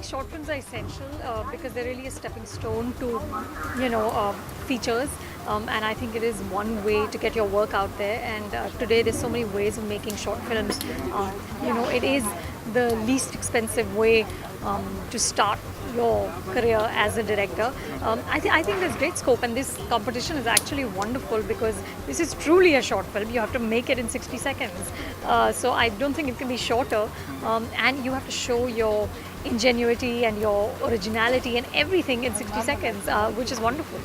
short films are essential because they're really a stepping stone to, features. And I think it is one way to get your work out there. And today there's so many ways of making short films. It is the least expensive way to start your career as a director. I think there's great scope, and this competition is actually wonderful because this is truly a short film. You have to make it in 60 seconds. So I don't think it can be shorter. And you have to show your ingenuity and your originality and everything in 60 seconds, which is wonderful.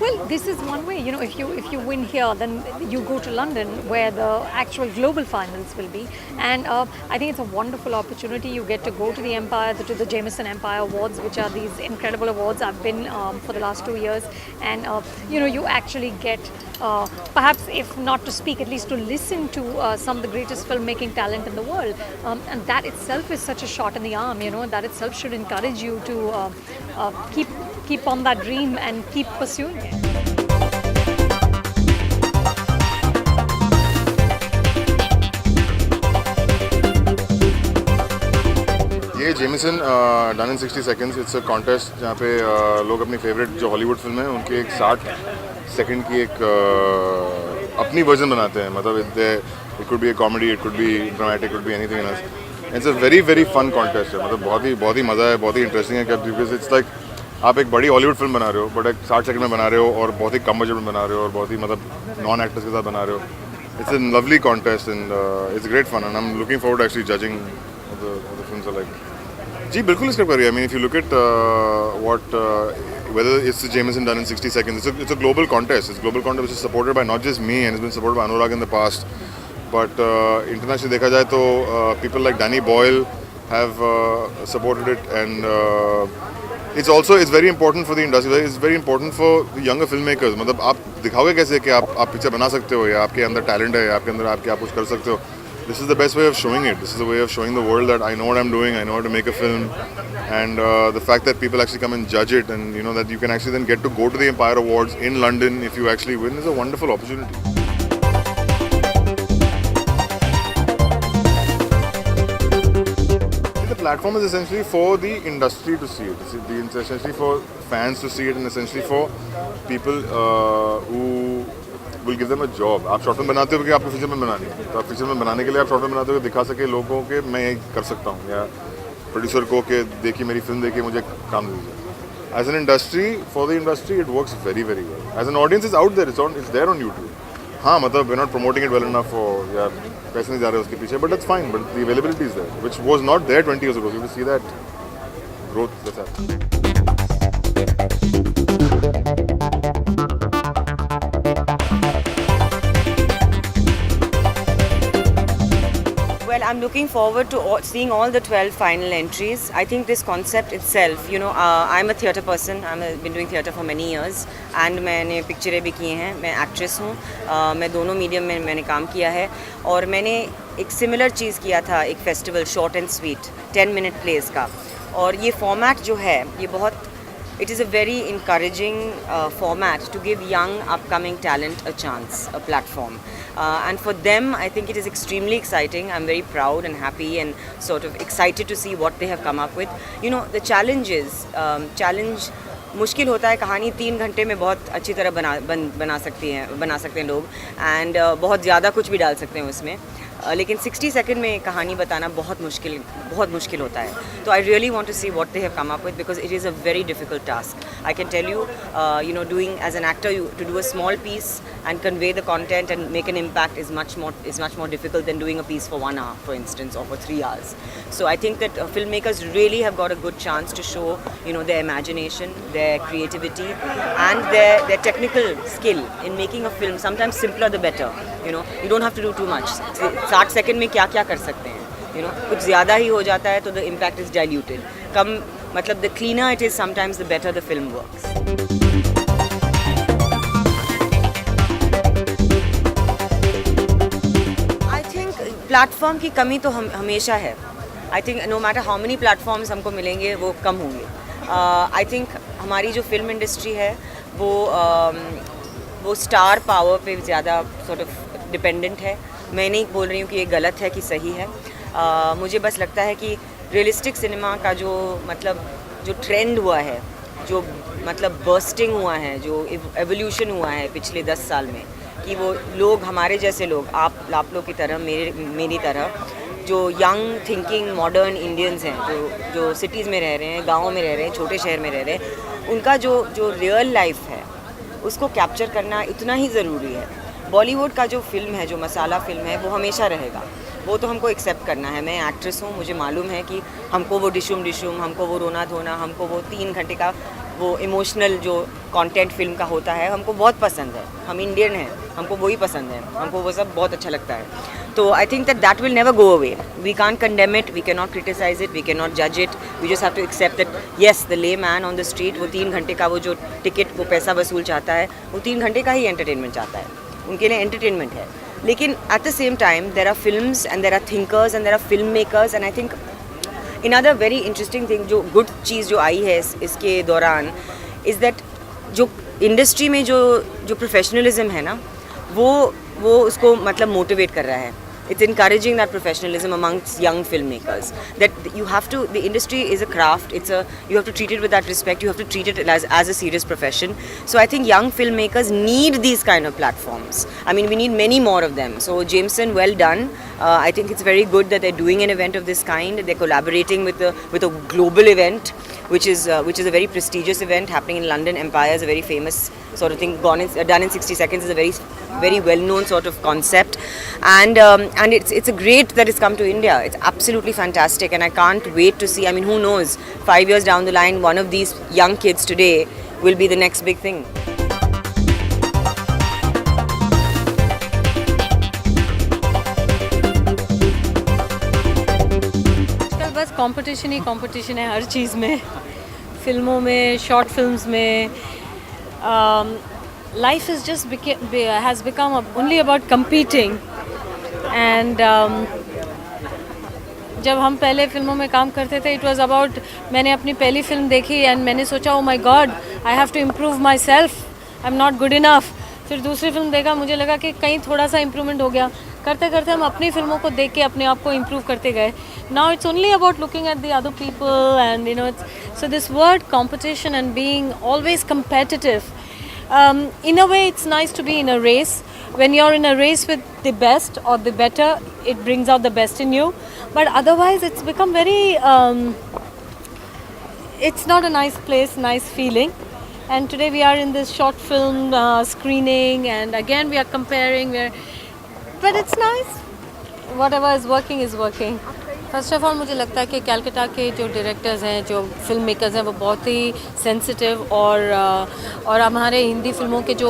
Well, this is one way. If you win here, then you go to London where the actual global finals will be. And I think it's a wonderful opportunity. You get to go to the Empire, to the Jameson Empire Awards, which are these incredible awards. I've been for the last 2 years, and you actually get perhaps, if not to speak, at least to listen to some of the greatest filmmaking talent in the world. And that itself is such a shot in the arm. That itself should encourage you to keep on that dream and keep pursuing it. ये Jameson done in 60 seconds it's a contest जहाँ पे लोग अपनी favourite जो Hollywood film है उनकी एक 60 second की एक अपनी वर्जन बनाते हैं. मतलब it could be a comedy, it could be dramatic, could be anything else. It's a very fun contest है. मतलब बहुत ही मज़ा है, बहुत ही इंटरेस्टिंग है. बिकॉज इट्स लाइक आप एक बड़ी हॉलीवुड फिल्म बना रहे हो बट एक 60 सेकंड में बना रहे हो, और बहुत ही कम बजट में बना रहे हो, और बहुत ही मतलब नॉन एक्टर्स के साथ बना रहे हो. It's a lovely contest and it's great fun and I am looking forward actually judging the films are like. जी बिल्कुल स्क्रिप्ट करिए. I mean if you look at what whether it's the Jameson done in 60 seconds, it's a global contest. It's a global contest which is supported by not just me, and it's been supported by Anurag in the past, but internationally देखा जाए तो people like Danny Boyle have supported it, and it's very important for the industry. It's very important for the younger filmmakers. मतलब आप दिखाओगे कैसे कि आप picture बना सकते हो, या आपके अंदर टैलेंट है, या आपके अंदर आप कुछ कर सकते हो. This is the best way of showing it. This is the way of showing the world that I know what I'm doing, I know how to make a film, and the fact that people actually come and judge it, and that you can actually then get to go to the Empire Awards in London if you actually win, is a wonderful opportunity. The platform is essentially for the industry to see it. It's essentially for fans to see it, and essentially for people who will give them a job. आप short film बनाते हो कि आपको feature film बनानी है, तो आप feature film बनाने के लिए आप शॉर्ट फिल्म बनाते हो, दिखा सके लोगों के मैं ये कर सकता हूँ, या प्रोड्यूसर को कि देखिए मेरी फिल्म देखिए मुझे काम दीजिए. As an industry, for the industry it works very well. As an audience is out there, it's there on YouTube. हाँ मतलब we are not promoting it well enough, या पैसे नहीं जा रहे उसके पीछे, but it's fine. But the availability is there which was not there 20 years ago. You will see that growth that's happening. Well, I'm looking forward to seeing all the 12 final entries. I think this concept itself, I'm a theatre person. I've been doing theatre for many years, and मैंने पिक्चरें भी की हैं. मैं actress हूँ. मैं दोनों medium में मैंने काम किया है, और मैंने एक सिमिलर चीज़ किया था, एक festival short and sweet 10-minute plays का. और ये फॉर्मेट जो है ये बहुत it is a very encouraging format to give young upcoming talent a chance, a platform, and for them I think it is extremely exciting. I'm very proud and happy and sort of excited to see what they have come up with. The challenge मुश्किल होता है. कहानी 3 घंटे में बहुत अच्छी तरह बना सकते हैं लोग, एंड बहुत ज़्यादा कुछ भी डाल सकते हैं उसमें. लेकिन 60 सेकंड में कहानी बताना बहुत मुश्किल होता है. तो I really want to see what they have come up with, because it is a very difficult task. I can tell you, doing as an actor, to do a small piece and convey the content and make an impact is much more difficult than doing a piece for 1 hour, for instance, or for 3 hours. So I think that filmmakers really have got a good chance to show their imagination, their creativity, and their technical skill in making a film. Sometimes simpler the better. You don't have to do too much. 60 second में क्या कर सकते हैं. कुछ ज़्यादा ही हो जाता है तो the impact is diluted. कम मतलब the cleaner it is, sometimes the better the film works. Platform की कमी तो हमेशा है. I think no matter how many platforms हमको मिलेंगे वो कम होंगे. आई थिंक हमारी जो फिल्म इंडस्ट्री है वो स्टार पावर पे ज़्यादा सॉर्ट ऑफ डिपेंडेंट है. मैं नहीं बोल रही हूँ कि ये गलत है कि सही है. मुझे बस लगता है कि रियलिस्टिक सिनेमा का जो मतलब जो ट्रेंड हुआ है, जो मतलब बर्स्टिंग हुआ है, जो एवोल्यूशन हुआ है पिछले 10 साल में, कि वो लोग हमारे जैसे लोग आप लोग की तरह मेरी तरह जो यंग थिंकिंग मॉडर्न इंडियंस हैं, जो सिटीज़ में रह रहे हैं, गाँव में रह रहे हैं, छोटे शहर में रह रहे हैं, उनका जो रियल लाइफ है उसको कैप्चर करना इतना ही ज़रूरी है। बॉलीवुड का जो फिल्म है, जो मसाला फिल्म है, वो हमेशा रहेगा, वो तो हमको एक्सेप्ट करना है। मैं एक्ट्रेस हूँ, मुझे मालूम है कि हमको वो डिशुम हमको वो रोना धोना, हमको वो 3 घंटे का वो इमोशनल जो कंटेंट फिल्म का होता है, हमको बहुत पसंद है। हम इंडियन हैं, हमको वही पसंद है, हमको वो सब बहुत अच्छा लगता है। तो I think that will never go away. We can't condemn it, we can not criticise it, we can not जज it, we just have to accept that yes the layman on the street वो 3 घंटे का वो जो ticket वो पैसा वसूल चाहता है, वो 3 घंटे का ही एंटरटेनमेंट चाहता है, उनके लिए एंटरटेनमेंट है। लेकिन at the same time there are films and there are thinkers and there are film makers and I think another very interesting thing, जो गुड चीज़ जो आई है इसके दौरान इज़ दैट जो इंडस्ट्री में जो प्रोफेशनलिज्म है ना, वो उसको मतलब मोटिवेट कर रहा है। It's encouraging that professionalism amongst young filmmakers, that you have to, the industry is a craft, you have to treat it with that respect, you have to treat it as a serious profession. So I think young filmmakers need these kind of platforms. I mean, we need many more of them. So Jameson, well done. I think it's very good that they're doing an event of this kind. They're collaborating with a global event, which is a very prestigious event happening in London. Empire is a very famous sort of thing. Done in 60 seconds is a very well-known sort of concept, and it's a great that it's come to India. It's absolutely fantastic, and I can't wait to see. I mean, who knows? 5 years down the line, one of these young kids today will be the next big thing. आजकल बस competition ही competition है हर चीज़ में, फिल्मों में, short films में। Life is just has become only about competing, and जब हम पहले फिल्मों में काम करते थे, इट वाज अबाउट, मैंने अपनी पहली फिल्म देखी एंड मैंने सोचा oh my God, I have to improve myself, I am not good enough. फिर दूसरी फिल्म देखा, मुझे लगा कि कहीं थोड़ा सा इम्प्रूवमेंट हो गया। करते करते हम अपनी फिल्मों को देख के अपने आप को इम्प्रूव करते गए। Now it's only about looking at the other people and you know, so this word competition and being always competitive. In a way, it's nice to be in a race. When you're in a race with the best or the better, it brings out the best in you. But otherwise, it's become very, it's not a nice place, nice feeling. And today we are in this short film screening, and again we are comparing. But it's nice. Whatever is working is working. First of all मुझे लगता है कि कलकत्ता के जो directors हैं, जो film makers हैं, वो बहुत ही सेंसिटिव और हमारे हिंदी फिल्मों के जो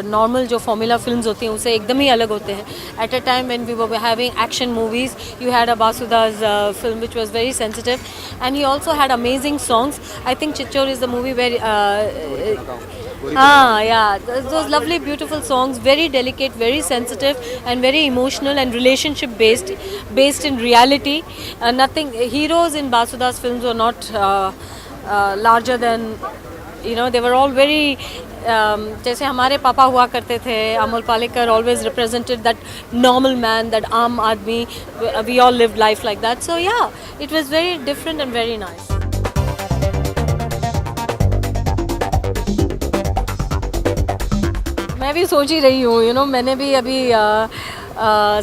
नॉर्मल जो फॉर्मूला फिल्म्स होती हैं उससे एकदम ही अलग होते हैं। At a time when we were having action movies, you had a बासुदा's film which was very sensitive, and he also had amazing songs. I think Chichor is the movie where those lovely beautiful songs, very delicate, very sensitive and very emotional and relationship based in reality. Nothing, heroes in Basuda's films were not larger than, you know, they were all very जैसे हमारे पापा हुआ करते थे, Amol Palekar always represented that normal man, that आम आदमी, we all lived life like that. So yeah, it was very different and very nice. मैं भी सोच ही रही हूँ, यू नो, मैंने भी अभी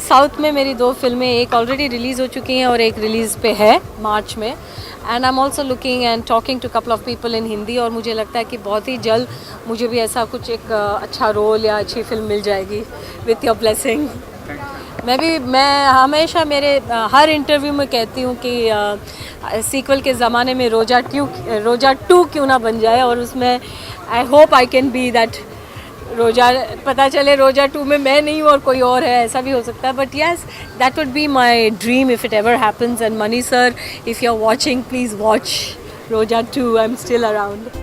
साउथ में मेरी 2 फिल्में, एक ऑलरेडी रिलीज़ हो चुकी हैं और एक रिलीज़ पे है मार्च में, and I am also looking and talking to couple of people in Hindi, और मुझे लगता है कि बहुत ही जल्द मुझे भी ऐसा कुछ एक अच्छा रोल या अच्छी फिल्म मिल जाएगी विथ योर ब्लेसिंग। मैं हमेशा मेरे हर इंटरव्यू में कहती हूँ कि सीक्वल के ज़माने में रोजा 2 क्यों ना बन जाए, और उसमें I hope I can be that रोजा, पता चले रोजा 2 में मैं नहीं हूँ और कोई और है, ऐसा भी हो सकता है। But yes, that would be my dream if it ever happens, and Mani sir, if you are watching, please watch Roja 2, I am still around.